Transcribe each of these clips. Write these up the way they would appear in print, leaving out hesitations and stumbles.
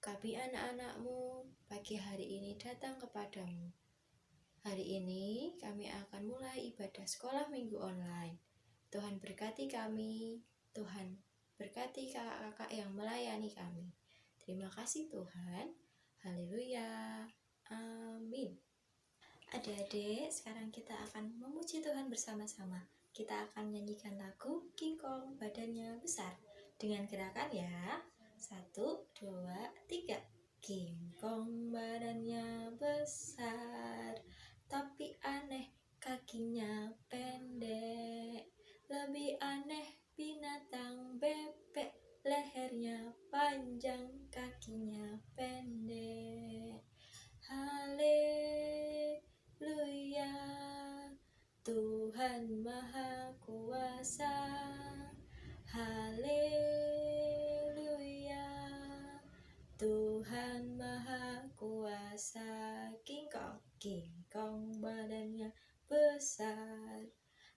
Kami anak-anakmu pagi hari ini datang kepadamu. Hari ini kami akan mulai ibadah sekolah minggu online. Tuhan berkati kami, Tuhan berkati kakak-kakak yang melayani kami. Terima kasih Tuhan. Haleluya. Amin. Adik-adik, sekarang kita akan memuji Tuhan bersama-sama. Kita akan menyanyikan lagu King Kong badannya besar dengan gerakan ya. 1, 2, 3. King Kong badannya besar, tapi aneh kakinya pendek. Lebih aneh binatang bebek, lehernya panjang, kakinya pendek. Haleluya, Tuhan Maha Kuasa. Haleluya, Tuhan Maha Kuasa. King Kong badannya besar,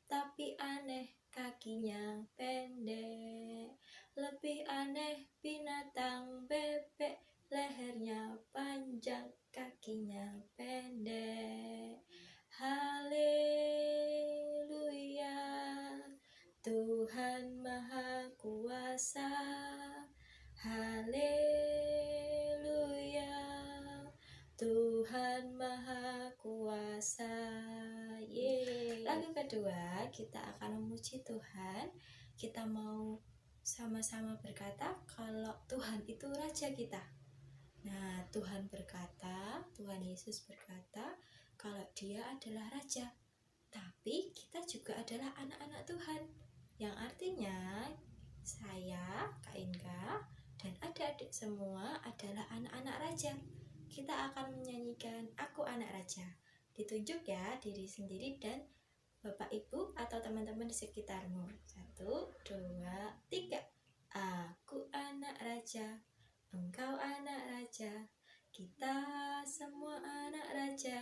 tapi aneh kakinya pendek. Lebih aneh binatang bebek, lehernya panjang, kakinya pendek. Haleluya, Tuhan Maha Kuasa. Haleluya, Tuhan Maha Kuasa. Lagu kedua, kita akan memuji Tuhan. Kita mau sama-sama berkata kalau Tuhan itu Raja kita. Nah, Tuhan berkata, Tuhan Yesus berkata kalau Dia adalah Raja. Tapi kita juga adalah anak-anak Tuhan. Yang artinya saya, Kak Inka, dan adik-adik semua adalah anak-anak Raja. Kita akan menyanyikan Aku Anak Raja. Ditunjuk ya diri sendiri dan Bapak Ibu atau teman-teman di sekitarmu. 1, 2, 3. Aku anak raja, engkau anak raja, kita semua anak raja.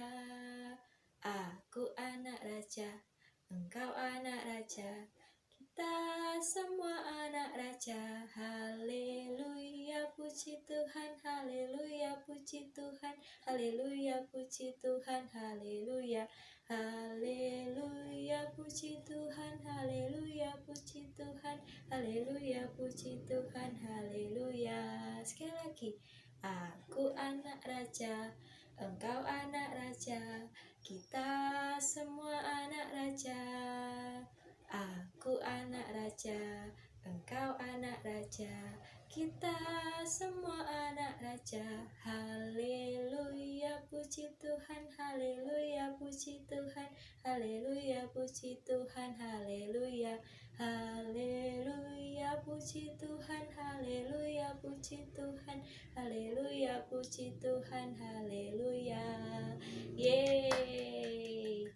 Aku anak raja, engkau anak raja, kita semua anak raja. Haleluya, puji Tuhan. Haleluya, puji Tuhan. Haleluya, puji Tuhan. Haleluya. Haleluya, puji Tuhan. Haleluya, puji Tuhan. Haleluya, puji Tuhan. Haleluya. Sekali lagi. Aku anak raja, engkau anak raja, kita semua anak raja. Aku anak raja, engkau anak raja, kita semua anak raja. Haleluya, puji Tuhan. Haleluya, puji Tuhan. Haleluya, puji Tuhan. Haleluya. Haleluya, puji Tuhan. Haleluya, puji Tuhan. Haleluya, puji Tuhan. Haleluya. Yeay.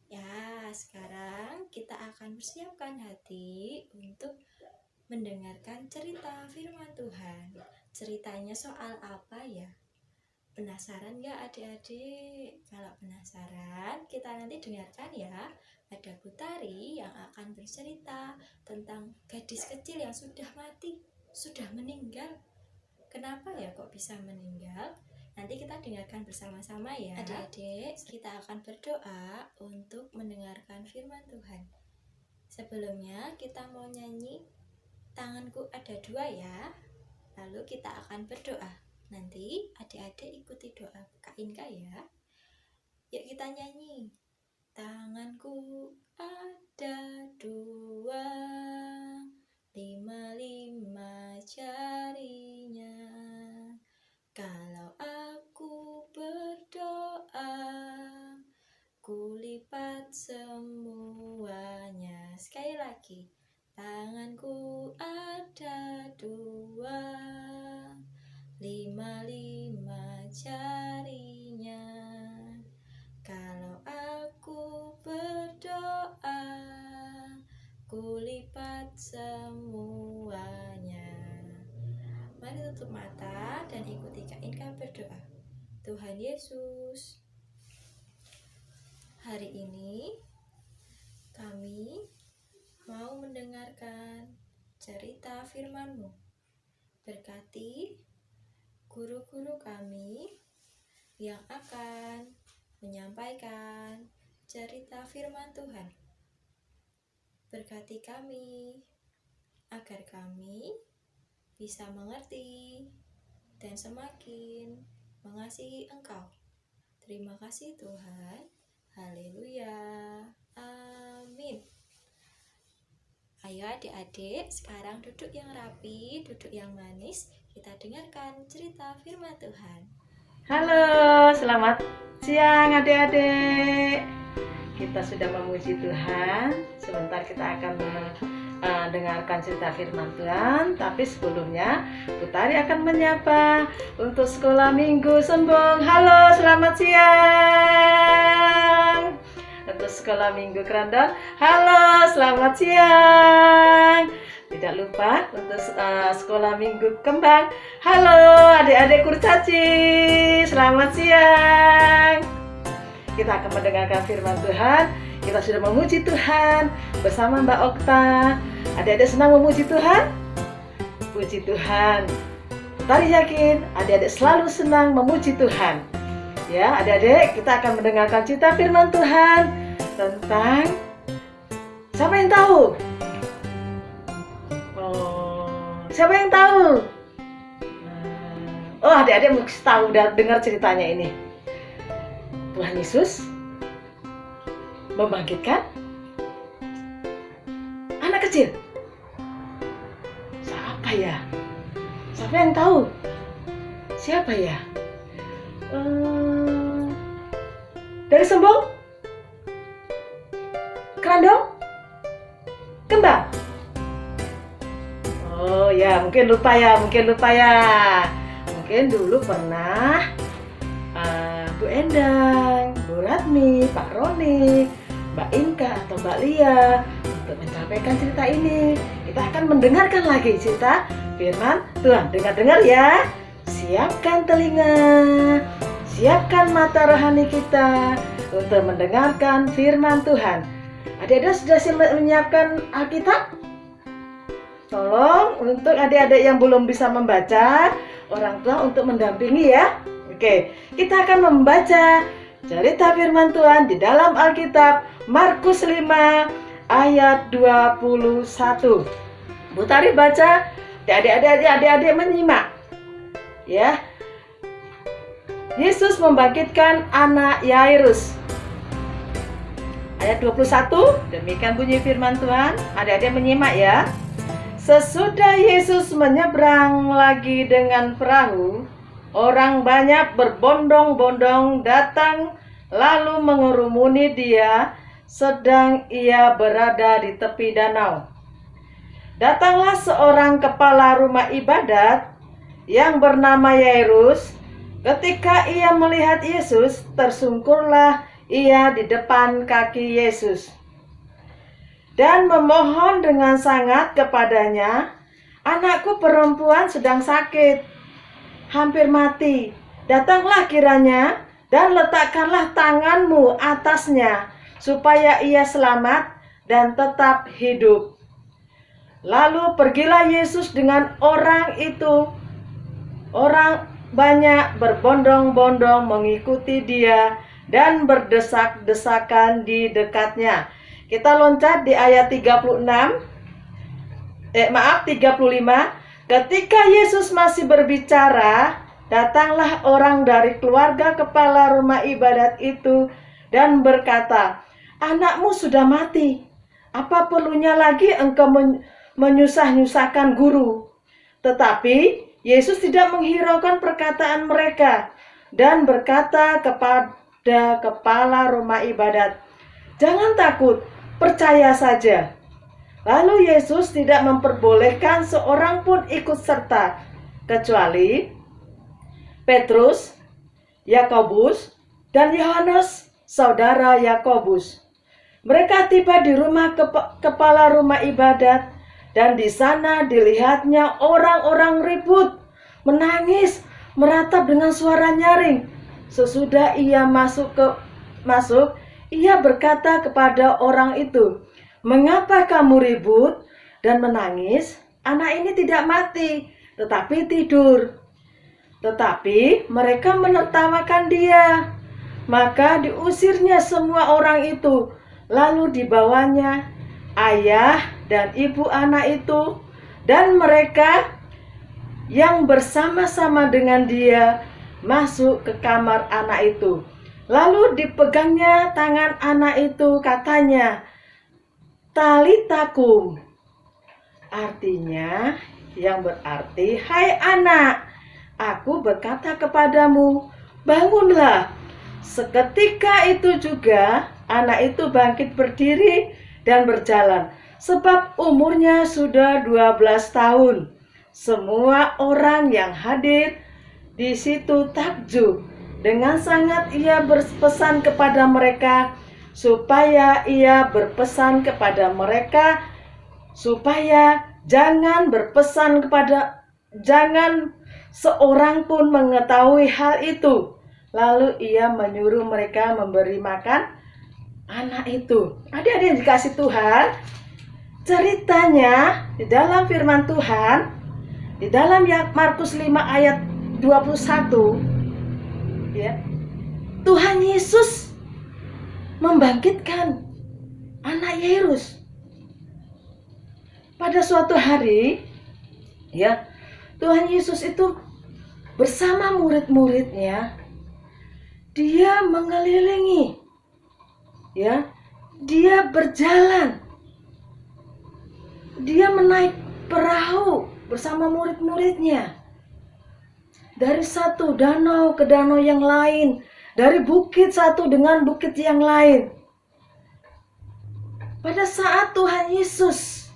Ya, sekarang kita akan persiapkan hati untuk mendengarkan cerita firman Tuhan. Ceritanya soal apa ya? Penasaran gak adik-adik? Kalau penasaran, kita nanti dengarkan ya. Ada Putari yang akan bercerita tentang gadis kecil yang sudah mati, sudah meninggal. Kenapa ya kok bisa meninggal? Nanti kita dengarkan bersama-sama ya. Adik-adik, kita akan berdoa untuk mendengarkan firman Tuhan. Sebelumnya kita mau nyanyi Tanganku Ada Dua ya. Lalu kita akan berdoa. Nanti adik-adik ikuti doa Kak Inka ya. Yuk kita nyanyi. Tanganku ada dua, 5 jarinya. Kalau aku berdoa, kulipat semuanya. Sekali lagi. Tanganku ada dua, 5 jarinya. Kalau aku berdoa, kulipat semuanya. Mari tutup mata dan ikuti Kak Inka berdoa. Tuhan Yesus, hari ini kami mau mendengarkan cerita firman-Mu. Berkati guru-guru kami yang akan menyampaikan cerita firman Tuhan. Berkati kami agar kami bisa mengerti dan semakin mengasihi Engkau. Terima kasih Tuhan. Haleluya. Amin. Ayo adik-adik, sekarang duduk yang rapi, duduk yang manis. Kita dengarkan cerita firman Tuhan. Halo, selamat siang adik-adik. Kita sudah memuji Tuhan. Sebentar kita akan dengarkan cerita firman Tuhan. Tapi sebelumnya, Putari akan menyapa untuk sekolah minggu Sembong. Halo, selamat siang. Untuk sekolah minggu Kerandon. Halo, selamat siang. Tidak lupa untuk sekolah minggu Kembang. Halo adik-adik kurcaci, selamat siang. Kita akan mendengarkan firman Tuhan. Kita sudah memuji Tuhan bersama Mbak Okta. Adik-adik senang memuji Tuhan? Puji Tuhan. Tari yakin adik-adik selalu senang memuji Tuhan. Ya, adik-adik, kita akan mendengarkan cerita firman Tuhan tentang siapa yang tahu? Siapa yang tahu? Oh, adik-adik mesti tahu, udah dengar ceritanya ini. Tuhan Yesus membangkitkan anak kecil. Siapa ya? Siapa yang tahu? Siapa ya? Dari Sembong? Kerandong? Kembang? Oh ya, mungkin lupa ya. Mungkin dulu pernah Bu Endang, Bu Ratmi, Pak Roni, Mbak Inka atau Mbak Lia untuk menyampaikan cerita ini. Kita akan mendengarkan lagi cerita firman Tuhan. Dengar-dengar ya. Siapkan telinga, siapkan mata rohani kita untuk mendengarkan firman Tuhan. Adik-adik sudah menyiapkan Alkitab? Tolong untuk adik-adik yang belum bisa membaca, orang tua untuk mendampingi ya. Oke, kita akan membaca cerita firman Tuhan di dalam Alkitab Markus 5 ayat 21. Bu Tari baca, adik-adik menyimak. Ya. Yesus membangkitkan anak Yairus. Ayat 21, demikian bunyi firman Tuhan. Adik-adik menyimak ya. Sesudah Yesus menyeberang lagi dengan perahu, orang banyak berbondong-bondong datang lalu mengerumuni dia sedang ia berada di tepi danau. Datanglah seorang kepala rumah ibadat yang bernama Yairus. Ketika ia melihat Yesus, tersungkurlah ia di depan kaki Yesus dan memohon dengan sangat kepadanya, "Anakku perempuan sedang sakit, hampir mati. Datanglah kiranya dan letakkanlah tanganmu atasnya, supaya ia selamat dan tetap hidup." Lalu pergilah Yesus dengan orang itu. Orang banyak berbondong-bondong mengikuti dia dan berdesak-desakan di dekatnya. Kita loncat di ayat 35. Ketika Yesus masih berbicara, datanglah orang dari keluarga kepala rumah ibadat itu dan berkata, "Anakmu sudah mati. Apa perlunya lagi engkau menyusah-nyusahkan guru?" Tetapi Yesus tidak menghiraukan perkataan mereka dan berkata kepada kepala rumah ibadat, "Jangan takut, percaya saja." Lalu Yesus tidak memperbolehkan seorang pun ikut serta, kecuali Petrus, Yakobus, dan Yohanes, saudara Yakobus. Mereka tiba di rumah kepala rumah ibadat, dan di sana dilihatnya orang-orang ribut, menangis, meratap dengan suara nyaring. Sesudah ia masuk, ia berkata kepada orang itu, "Mengapa kamu ribut dan menangis? Anak ini tidak mati, tetapi tidur." Tetapi mereka menertawakan dia. Maka diusirnya semua orang itu. Lalu dibawanya ayah dan ibu anak itu dan mereka yang bersama-sama dengan dia masuk ke kamar anak itu. Lalu dipegangnya tangan anak itu, katanya, Talita kum. Artinya, yang berarti, hai anak, aku berkata kepadamu, bangunlah. Seketika itu juga anak itu bangkit berdiri dan berjalan, sebab umurnya sudah 12 tahun. Semua orang yang hadir di situ takjub. Dengan sangat ia berpesan kepada mereka supaya jangan seorang pun mengetahui hal itu. Lalu ia menyuruh mereka memberi makan anak itu. Adik-adik yang dikasih Tuhan, ceritanya di dalam firman Tuhan, di dalam Markus 5 ayat 21, ya, Tuhan Yesus membangkitkan anak Yairus. Pada suatu hari, ya, Tuhan Yesus itu bersama murid-muridnya, dia mengelilingi, ya, dia berjalan, dia menaik perahu bersama murid-muridnya. Dari satu danau ke danau yang lain, dari bukit satu dengan bukit yang lain. Pada saat Tuhan Yesus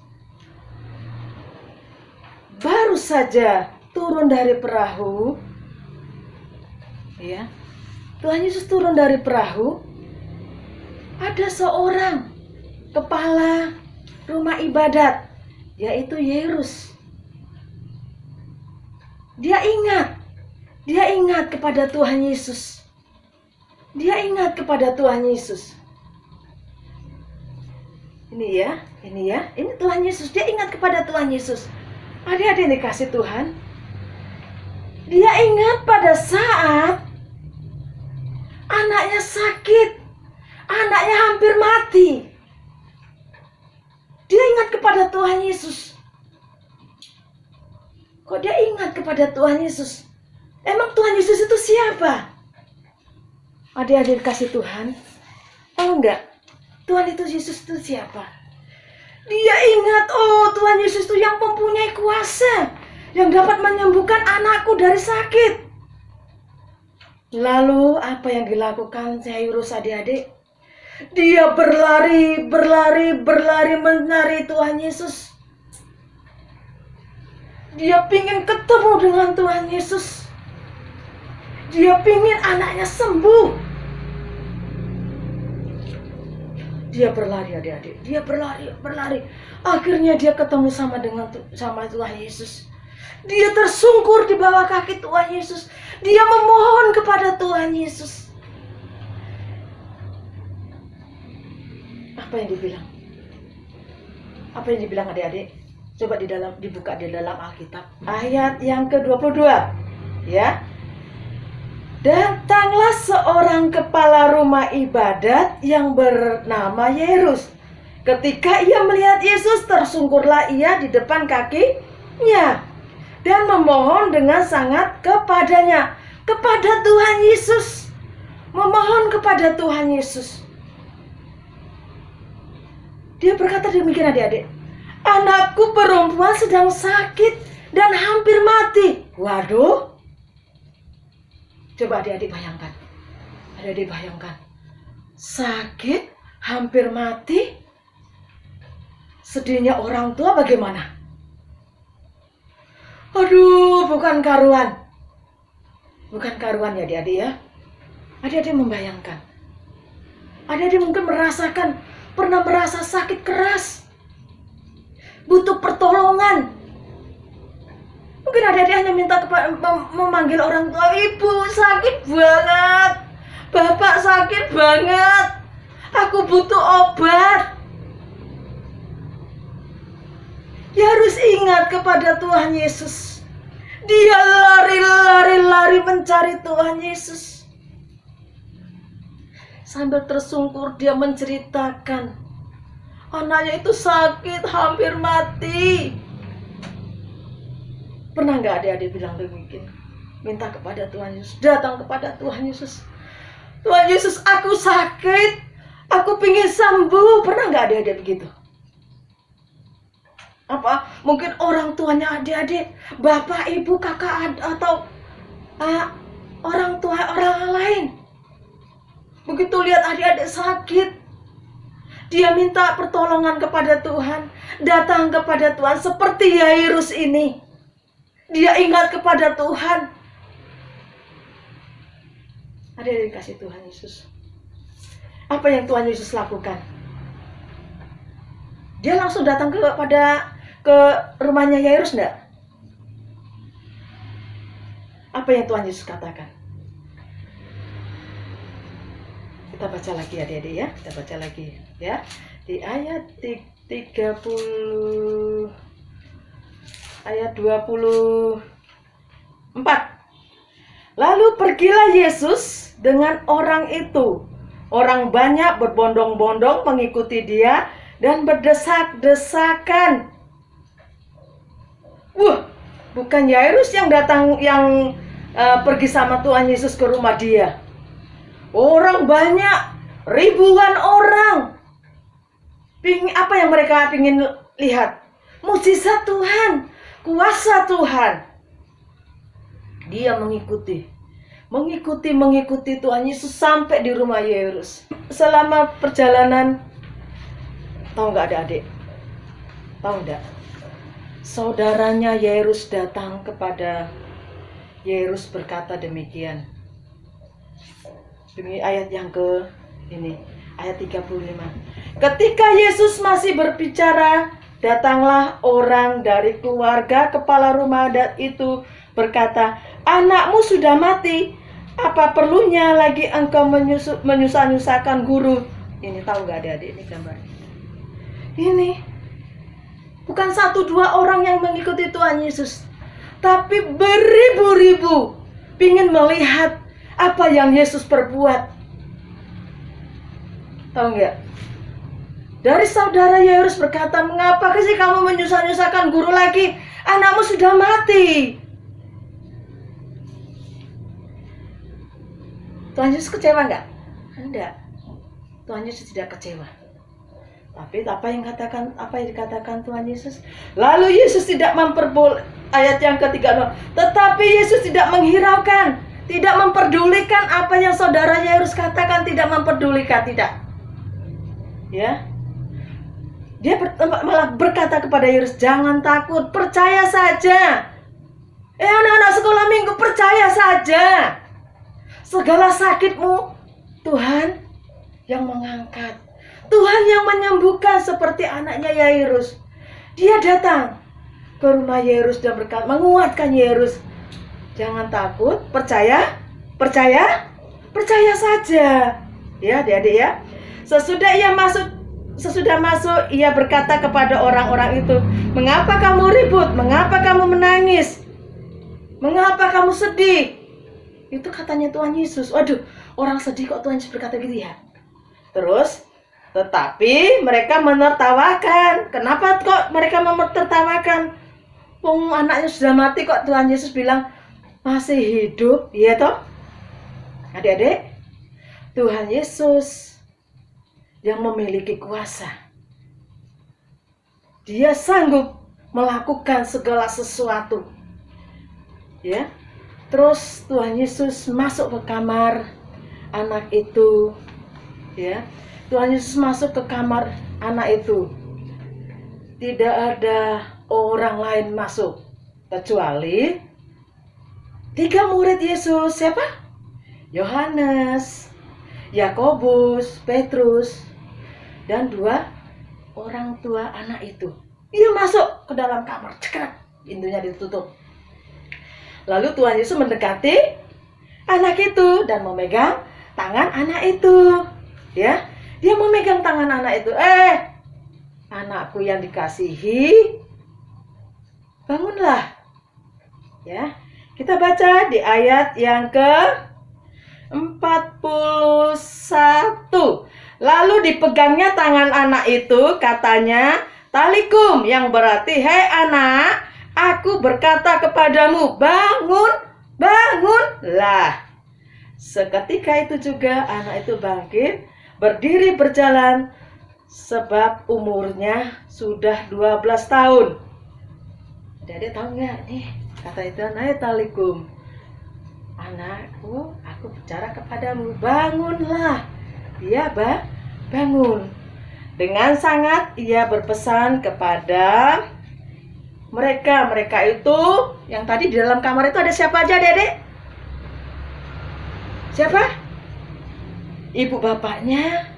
baru saja turun dari perahu, ya, Tuhan Yesus turun dari perahu, ada seorang kepala rumah ibadat, yaitu Yairus. Dia ingat kepada Tuhan Yesus. Dia ingat kepada Tuhan Yesus. Ini Tuhan Yesus. Dia ingat kepada Tuhan Yesus. Adik-adik yang dikasih Tuhan, dia ingat pada saat anaknya sakit, anaknya hampir mati. Dia ingat kepada Tuhan Yesus. Kok dia ingat kepada Tuhan Yesus? Emang Tuhan Yesus itu siapa? Adik-adik kasih Tuhan, tahu enggak? Tuhan Yesus itu siapa? Dia ingat, oh, Tuhan Yesus itu yang mempunyai kuasa, yang dapat menyembuhkan anakku dari sakit. Lalu apa yang dilakukan Yairus, adik-adik? Dia berlari mencari Tuhan Yesus. Dia ingin ketemu dengan Tuhan Yesus. Dia ingin anaknya sembuh. Dia berlari, adik-adik. Dia berlari. Akhirnya dia ketemu sama Tuhan Yesus. Dia tersungkur di bawah kaki Tuhan Yesus. Dia memohon kepada Tuhan Yesus. Apa yang dibilang? Apa yang dibilang, adik-adik? Coba dibuka di dalam Alkitab. Ayat yang ke-22. Ya. Datanglah seorang kepala rumah ibadat yang bernama Yairus. Ketika ia melihat Yesus, tersungkurlah ia di depan kakinya dan memohon dengan sangat kepadanya. Kepada Tuhan Yesus. Memohon kepada Tuhan Yesus. Dia berkata demikian, adik-adik. Anakku perempuan sedang sakit dan hampir mati. Waduh. Coba adik-adik bayangkan. Adik-adik bayangkan. Sakit, hampir mati. Sedihnya orang tua bagaimana? Aduh, bukan karuan. Bukan karuan ya adik-adik ya. Adik-adik membayangkan. Adik-adik mungkin pernah merasa sakit keras. Butuh pertolongan. Mungkin adik-adik hanya memanggil orang tua, ibu sakit banget, bapak sakit banget, aku butuh obat. Ya harus ingat kepada Tuhan Yesus. Dia mencari Tuhan Yesus. Sambil tersungkur dia menceritakan, anaknya itu sakit, hampir mati. Pernah nggak adik-adik bilang demikian? Minta kepada Tuhan Yesus, datang kepada Tuhan Yesus. Tuhan Yesus, aku sakit, aku pingin sembuh. Pernah nggak adik-adik begitu? Apa mungkin orang tuanya adik-adik, bapak, ibu, kakak, atau orang tua orang lain, begitu lihat adik-adik sakit, dia minta pertolongan kepada Tuhan, datang kepada Tuhan. Seperti Yairus ini, dia ingat kepada Tuhan. Adik-adik kasih Tuhan Yesus, apa yang Tuhan Yesus lakukan? Dia langsung datang ke rumahnya Yairus enggak? Apa yang Tuhan Yesus katakan? Kita baca lagi adik-adik ya. Kita baca lagi ya. Di ayat 30 ayat 24. Lalu pergilah Yesus dengan orang itu. Orang banyak berbondong-bondong mengikuti dia dan berdesak-desakan. Bukan Yairus yang datang, yang pergi sama Tuhan Yesus ke rumah dia. Orang banyak, ribuan orang. Apa yang mereka ingin lihat? Mukjizat Tuhan, kuasa Tuhan. Dia mengikuti Tuhan Yesus sampai di rumah Yairus. Selama perjalanan, tahu nggak adik-adik? Tahu nggak? Saudaranya Yairus datang kepada Yairus berkata demikian. Ini ayat yang ayat 35. Ketika Yesus masih berbicara, datanglah orang dari keluarga kepala rumah itu berkata, anakmu sudah mati. Apa perlunya lagi engkau menyusah-nyusahkan guru? Ini tahu nggak adik-adik, ini gambar. Ini bukan 1-2 orang yang mengikuti Tuhan Yesus, tapi beribu-ribu ingin melihat apa yang Yesus perbuat. Tahu nggak? Dari saudara Yairus berkata, mengapa sih kamu menyusah-nyusahkan guru lagi? Anakmu sudah mati. Tuhan Yesus kecewa nggak? Enggak. Tuhan Yesus tidak kecewa. Tapi apa yang dikatakan Tuhan Yesus? Lalu Yesus tidak ayat yang ketiga, tetapi Yesus tidak menghiraukan, tidak memperdulikan apa yang saudara Yairus katakan, tidak memperdulikan, tidak. Ya. Dia malah berkata kepada Yairus, jangan takut, percaya saja. Anak-anak sekolah minggu, percaya saja. Segala sakitmu, Tuhan yang mengangkat. Tuhan yang menyembuhkan, seperti anaknya Yairus. Dia datang ke rumah Yairus dan berkata, menguatkan Yairus. Jangan takut, percaya saja. Ya, adik-adik ya. Sesudah masuk, ia berkata kepada orang-orang itu, mengapa kamu ribut? Mengapa kamu menangis? Mengapa kamu sedih? Itu katanya Tuhan Yesus. Waduh, orang sedih kok Tuhan Yesus berkata gitu ya. Terus, tetapi mereka menertawakan. Kenapa kok mereka menertawakan? Anaknya sudah mati kok Tuhan Yesus bilang masih hidup, iya toh? Adik-adik, Tuhan Yesus yang memiliki kuasa. Dia sanggup melakukan segala sesuatu. Ya. Terus Tuhan Yesus masuk ke kamar anak itu. Ya. Tuhan Yesus masuk ke kamar anak itu. Tidak ada orang lain masuk kecuali 3 murid Yesus. Siapa? Yohanes, Yakobus, Petrus, dan 2 orang tua anak itu. Dia masuk ke dalam kamar, cekrek, pintunya ditutup. Lalu Tuhan Yesus mendekati anak itu dan memegang tangan anak itu. Ya, dia memegang tangan anak itu. Anakku yang dikasihi, bangunlah. Ya, Kita baca di ayat yang ke-41. Lalu dipegangnya tangan anak itu, katanya, "Talikum," yang berarti, "Hei anak, aku berkata kepadamu, bangun, bangunlah." Seketika itu juga anak itu bangkit, berdiri berjalan, sebab umurnya sudah 12 tahun. Adik-adik tahu nggak nih? Kata itu, "Hai talikum, anakku, aku bicara kepadamu, bangunlah." Dia bangun. Dengan sangat ia berpesan kepada mereka. Mereka itu yang tadi di dalam kamar itu ada siapa aja, Adik-adik? Siapa? Ibu bapaknya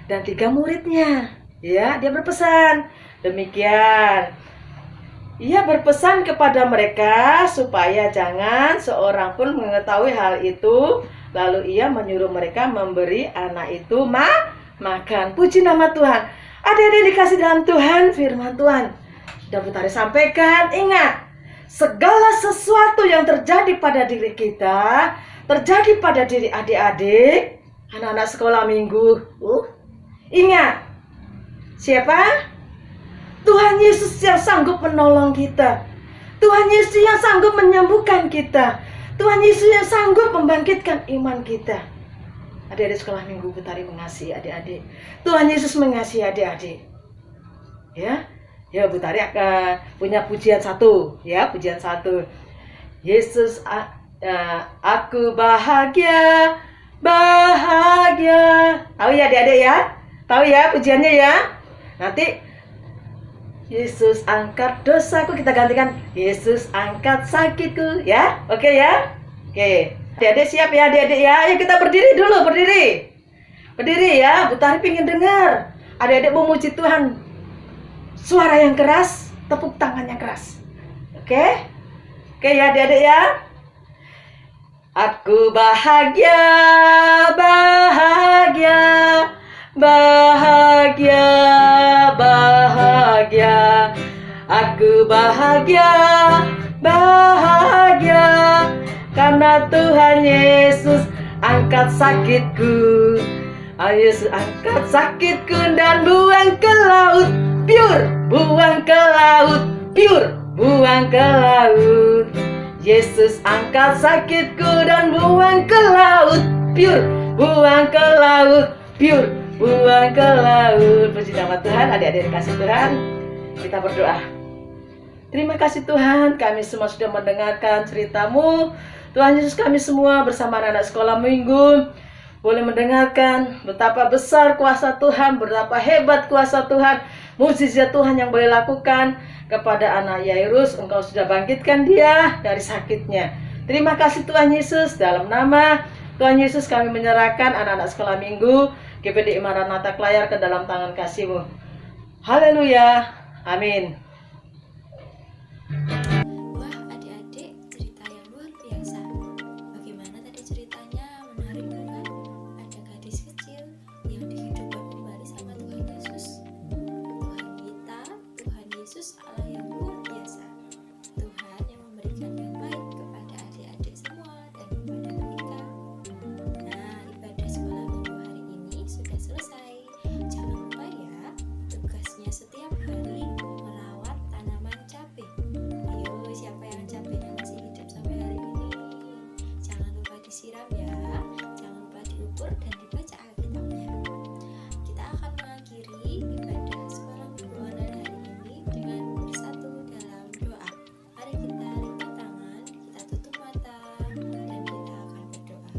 dan 3 muridnya. Ya, dia berpesan. Demikian. Ia berpesan kepada mereka supaya jangan seorang pun mengetahui hal itu. Lalu ia menyuruh mereka memberi anak itu makan. Puji nama Tuhan. Adik-adik dikasih dalam Tuhan, firman Tuhan sudah Bu Tari sampaikan. Ingat, segala sesuatu yang terjadi pada diri kita, terjadi pada diri adik-adik, anak-anak sekolah minggu. Ingat, siapa? Tuhan Yesus yang sanggup menolong kita. Tuhan Yesus yang sanggup menyembuhkan kita. Tuhan Yesus yang sanggup membangkitkan iman kita. Adik-adik sekolah minggu, Bu Tari mengasihi adik-adik. Tuhan Yesus mengasihi adik-adik. Ya, Bu Tari akan punya pujian satu. Ya, pujian satu. Yesus, aku bahagia, bahagia. Tahu ya adik-adik ya? Tahu ya pujiannya ya? Nanti Yesus angkat dosaku, kita gantikan Yesus angkat sakitku, ya. Oke ya? Oke. Adik-adik siap ya, adik-adik ya. Ayo kita berdiri dulu, berdiri. Berdiri ya, Bu Tari pengen dengar adik-adik memuji Tuhan. Suara yang keras, tepuk tangan yang keras. Oke? Oke ya, adik-adik ya. Aku bahagia, bahagia, bahagia, bahagia. Aku bahagia, bahagia, karena Tuhan Yesus angkat sakitku. Yesus angkat sakitku dan buang ke laut, pure, buang ke laut, pure, buang ke laut. Yesus angkat sakitku dan buang ke laut, pure, buang ke laut, pure, buang ke laut. Puji nama Tuhan. Adik-adik dikasih Tuhan, kita berdoa. Terima kasih Tuhan, kami semua sudah mendengarkan cerita-Mu. Tuhan Yesus, kami semua bersama anak-anak sekolah minggu boleh mendengarkan betapa besar kuasa Tuhan, betapa hebat kuasa Tuhan, mukjizat Tuhan yang boleh lakukan kepada anak Yairus. Engkau sudah bangkitkan dia dari sakitnya. Terima kasih Tuhan Yesus. Dalam nama Tuhan Yesus kami menyerahkan anak-anak sekolah minggu GPD Maranatha Klayar ke dalam tangan kasih-Mu. Haleluya. Amin. Wah, adik-adik, cerita yang luar biasa. Bagaimana tadi ceritanya? Menarik bukan? Ada gadis kecil yang dihidupkan kembali sama Tuhan Yesus. Tuhan kita, Tuhan Yesus, Allah yang luar biasa. Tuhan yang memberikan yang baik kepada adik-adik semua dan kepada kita. Nah, ibadah sekolah minggu hari ini sudah selesai. Jangan lupa ya, tugasnya setiap hari merawat tanaman cabai. Ayo, siapa yang cabainya masih hidup sampai hari ini? Jangan lupa disiram ya, jangan lupa diukur dan dibaca Alkitabnya. Kita akan mengakhiri ibadah sekolah minggu online hari ini dengan bersatu dalam doa. Mari kita lipat tangan, kita tutup mata, dan kita akan berdoa.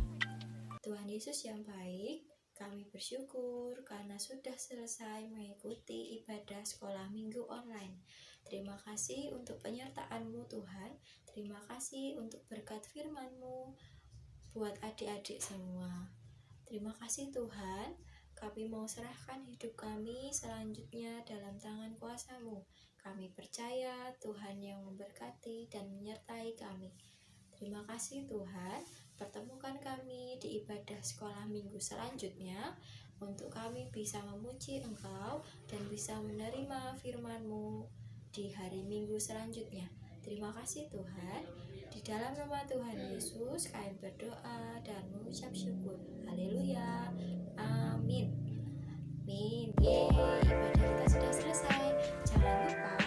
Tuhan Yesus yang baik, kami bersyukur karena sudah selesai mengikuti ibadah sekolah minggu online. Terima kasih untuk penyertaan-Mu Tuhan. Terima kasih untuk berkat firman-Mu buat adik-adik semua. Terima kasih Tuhan. Kami mau serahkan hidup kami selanjutnya dalam tangan kuasa-Mu. Kami percaya Tuhan yang memberkati dan menyertai kami. Terima kasih Tuhan. Pertemukan kami di ibadah sekolah minggu selanjutnya untuk kami bisa memuji Engkau dan bisa menerima firman-Mu di hari Minggu selanjutnya. Terima kasih Tuhan. Di dalam nama Tuhan Yesus kami berdoa dan mengucap syukur. Haleluya. Amin. Amin. Yeay, ibadah kita sudah selesai. Jangan lupa